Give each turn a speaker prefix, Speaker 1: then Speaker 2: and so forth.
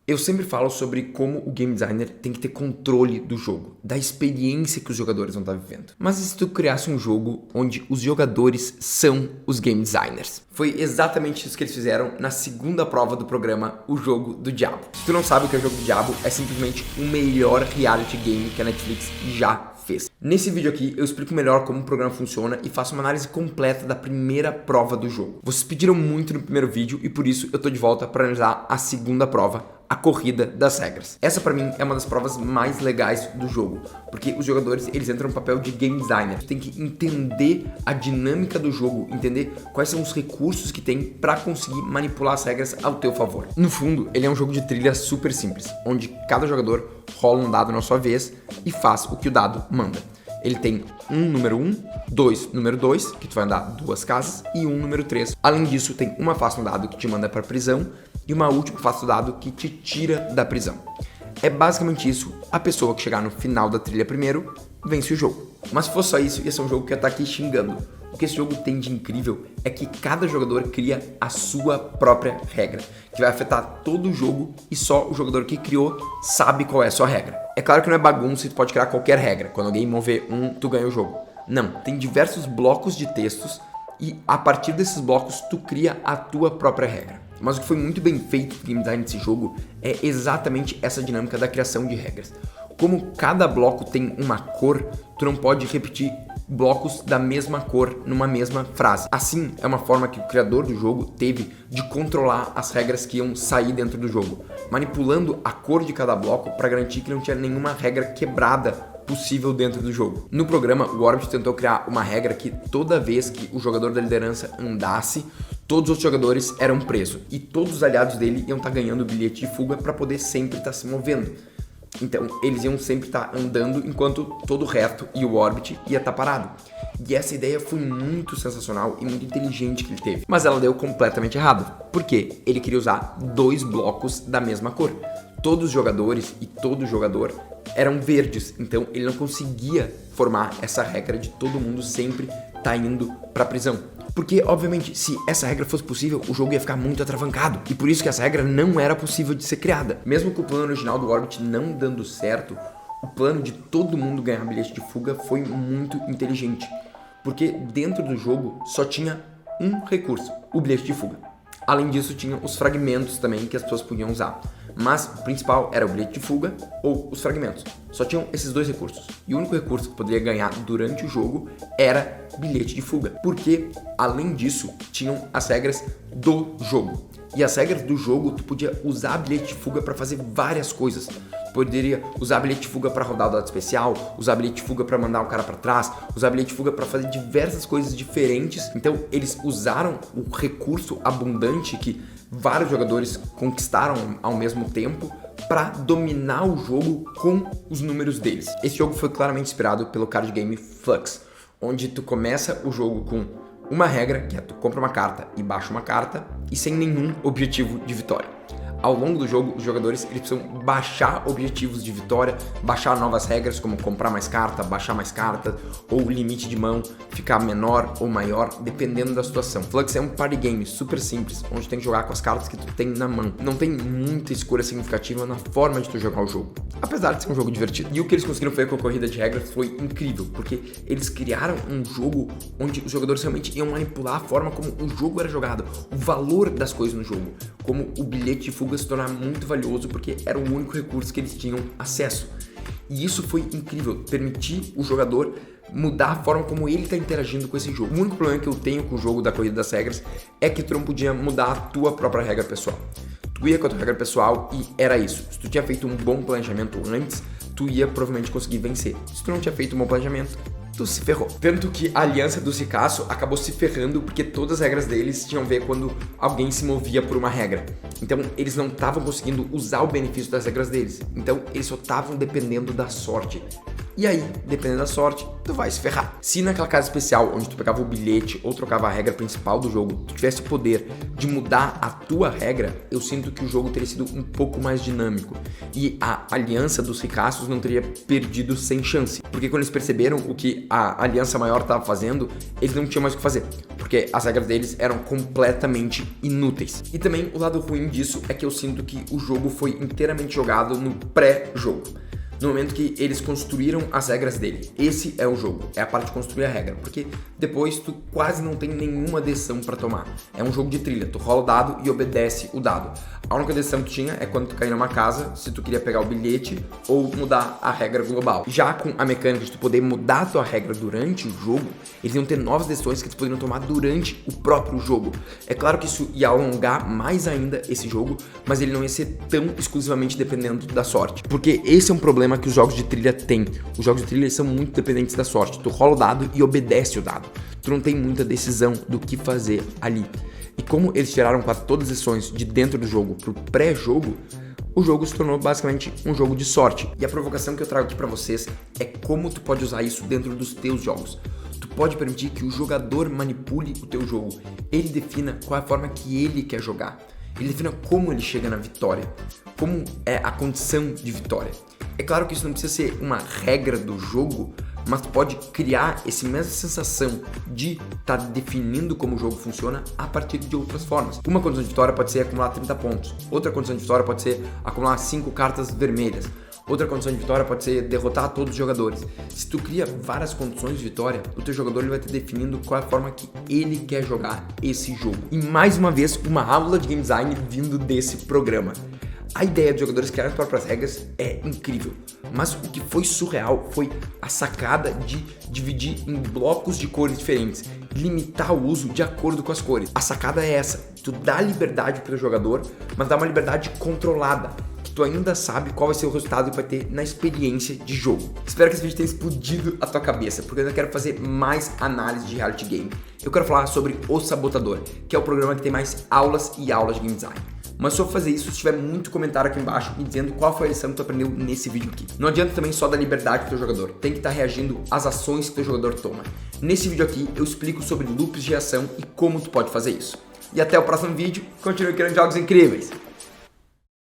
Speaker 1: Eu sempre falo sobre como o game designer tem que ter controle do jogo, da experiência que os jogadores vão estar vivendo. Mas e se tu criasse um jogo onde os jogadores são os game designers? Foi exatamente isso que eles fizeram na segunda prova do programa O Jogo do Diabo. Se tu não sabe o que é o Jogo do Diabo, é simplesmente o melhor reality game que a Netflix já fez. Nesse vídeo aqui eu explico melhor como o programa funciona e faço uma análise completa da primeira prova do jogo. Vocês pediram muito no primeiro vídeo e por isso eu tô de volta para analisar a segunda prova, a corrida das regras. Essa pra mim é uma das provas mais legais do jogo, porque os jogadores eles entram no papel de game designer. Tu tem que entender a dinâmica do jogo, entender quais são os recursos que tem pra conseguir manipular as regras ao teu favor. No fundo, ele é um jogo de trilha super simples, onde cada jogador rola um dado na sua vez e faz o que o dado manda. Ele tem um número 1, dois número 2, que tu vai andar 2 casas, e um número 3. Além disso, tem uma face no dado que te manda pra prisão e uma última face do dado que te tira da prisão. É basicamente isso. A pessoa que chegar no final da trilha primeiro vence o jogo. Mas se fosse só isso, ia ser um jogo que ia estar aqui xingando. O que esse jogo tem de incrível é que cada jogador cria a sua própria regra, que vai afetar todo o jogo e só o jogador que criou sabe qual é a sua regra. É claro que não é bagunça e tu pode criar qualquer regra. Quando alguém mover tu ganha o jogo. Não, tem diversos blocos de textos e a partir desses blocos tu cria a tua própria regra. Mas o que foi muito bem feito no game design desse jogo é exatamente essa dinâmica da criação de regras. Como cada bloco tem uma cor, tu não pode repetir blocos da mesma cor numa mesma frase. Assim, é uma forma que o criador do jogo teve de controlar as regras que iam sair dentro do jogo, manipulando a cor de cada bloco para garantir que não tinha nenhuma regra quebrada possível dentro do jogo. No programa, o Orbit tentou criar uma regra que toda vez que o jogador da liderança andasse, todos os jogadores eram presos e todos os aliados dele iam estar ganhando bilhete de fuga para poder sempre estar se movendo. Então, eles iam sempre estar andando enquanto todo o resto e o Orbit ia estar parado. E essa ideia foi muito sensacional e muito inteligente que ele teve. Mas ela deu completamente errado. Por quê? Ele queria usar 2 blocos da mesma cor. Todos os jogadores e todo jogador eram verdes, então ele não conseguia formar essa regra de todo mundo sempre estar indo para a prisão. Porque, obviamente, se essa regra fosse possível, o jogo ia ficar muito atravancado. E por isso que essa regra não era possível de ser criada. Mesmo com o plano original do Orbit não dando certo, o plano de todo mundo ganhar bilhete de fuga foi muito inteligente. Porque dentro do jogo só tinha um recurso, o bilhete de fuga. Além disso, tinha os fragmentos também que as pessoas podiam usar. Mas o principal era o bilhete de fuga ou os fragmentos. Só tinham esses 2 recursos. E o único recurso que poderia ganhar durante o jogo era bilhete de fuga. Porque, além disso, tinham as regras do jogo. E as regras do jogo, tu podia usar bilhete de fuga para fazer várias coisas. Tu poderia usar bilhete de fuga para rodar o dado especial, usar bilhete de fuga para mandar o cara para trás, usar bilhete de fuga para fazer diversas coisas diferentes. Então, eles usaram o recurso abundante que vários jogadores conquistaram ao mesmo tempo para dominar o jogo com os números deles. Esse jogo foi claramente inspirado pelo card game Fluxx, onde tu começa o jogo com uma regra, que é tu compra uma carta e baixa uma carta, e sem nenhum objetivo de vitória. Ao longo do jogo, os jogadores eles precisam baixar objetivos de vitória, baixar novas regras como comprar mais carta, baixar mais carta, ou o limite de mão ficar menor ou maior, dependendo da situação. Fluxx é um party game super simples, onde tem que jogar com as cartas que tu tem na mão. Não tem muita escolha significativa na forma de tu jogar o jogo, apesar de ser um jogo divertido. E o que eles conseguiram fazer com a corrida de regras foi incrível, porque eles criaram um jogo onde os jogadores realmente iam manipular a forma como o jogo era jogado, o valor das coisas no jogo, como o bilhete de fuga se tornar muito valioso porque era o único recurso que eles tinham acesso. E isso foi incrível, permitir o jogador mudar a forma como ele está interagindo com esse jogo. O único problema que eu tenho com o jogo da corrida das regras é que tu não podia mudar a tua própria regra pessoal. Tu ia com a tua regra pessoal e era isso. Se tu tinha feito um bom planejamento antes, tu ia provavelmente conseguir vencer. Se tu não tinha feito um bom planejamento, tu se ferrou. Tanto que a aliança do Ricasso acabou se ferrando porque todas as regras deles tinham a ver quando alguém se movia por uma regra. Então eles não estavam conseguindo usar o benefício das regras deles. Então eles só estavam dependendo da sorte. E aí, dependendo da sorte, tu vai se ferrar. Se naquela casa especial, onde tu pegava o bilhete ou trocava a regra principal do jogo, tu tivesse o poder de mudar a tua regra, eu sinto que o jogo teria sido um pouco mais dinâmico. E a aliança dos ricaços não teria perdido sem chance. Porque quando eles perceberam o que a aliança maior estava fazendo, eles não tinham mais o que fazer. porque as regras deles eram completamente inúteis. E também o lado ruim disso é que eu sinto que o jogo foi inteiramente jogado no pré-jogo. No momento que eles construíram as regras dele. Esse é o jogo, é a parte de construir a regra, porque depois tu quase não tem nenhuma decisão pra tomar. É um jogo de trilha, tu rola o dado e obedece o dado. A única decisão que tu tinha é quando tu cair numa casa, se tu queria pegar o bilhete ou mudar a regra global. Já com a mecânica de tu poder mudar a tua regra durante o jogo, eles iam ter novas decisões que eles poderiam tomar durante o próprio jogo. É claro que isso ia alongar mais ainda esse jogo, mas ele não ia ser tão exclusivamente dependendo da sorte. Porque esse é um problema que os jogos de trilha têm. Os jogos de trilha são muito dependentes da sorte. Tu rola o dado e obedece o dado. Tu não tem muita decisão do que fazer ali. E como eles tiraram quase todas as decisões de dentro do jogo pro pré-jogo, o jogo se tornou basicamente um jogo de sorte. E a provocação que eu trago aqui pra vocês é como tu pode usar isso dentro dos teus jogos. Tu pode permitir que o jogador manipule o teu jogo. Ele defina qual é a forma que ele quer jogar. Ele defina como ele chega na vitória. Como é a condição de vitória. É claro que isso não precisa ser uma regra do jogo, mas tu pode criar essa mesma sensação de estar definindo como o jogo funciona a partir de outras formas. Uma condição de vitória pode ser acumular 30 pontos. Outra condição de vitória pode ser acumular 5 cartas vermelhas. Outra condição de vitória pode ser derrotar todos os jogadores. Se tu cria várias condições de vitória, o teu jogador ele vai estar definindo qual é a forma que ele quer jogar esse jogo. E mais uma vez, uma aula de game design vindo desse programa. A ideia dos jogadores criarem as próprias regras é incrível, mas o que foi surreal foi a sacada de dividir em blocos de cores diferentes, limitar o uso de acordo com as cores. A sacada é essa, tu dá liberdade para o jogador, mas dá uma liberdade controlada, que tu ainda sabe qual vai ser o resultado que vai ter na experiência de jogo. Espero que esse vídeo tenha explodido a tua cabeça, porque eu ainda quero fazer mais análise de reality game. Eu quero falar sobre O Sabotador, que é o programa que tem mais aulas e aulas de game design. Mas só fazer isso se tiver muito comentário aqui embaixo me dizendo qual foi a lição que tu aprendeu nesse vídeo aqui. Não adianta também só dar liberdade pro teu jogador, tem que estar reagindo às ações que teu jogador toma. Nesse vídeo aqui eu explico sobre loops de reação e como tu pode fazer isso. E até o próximo vídeo, continue criando jogos incríveis!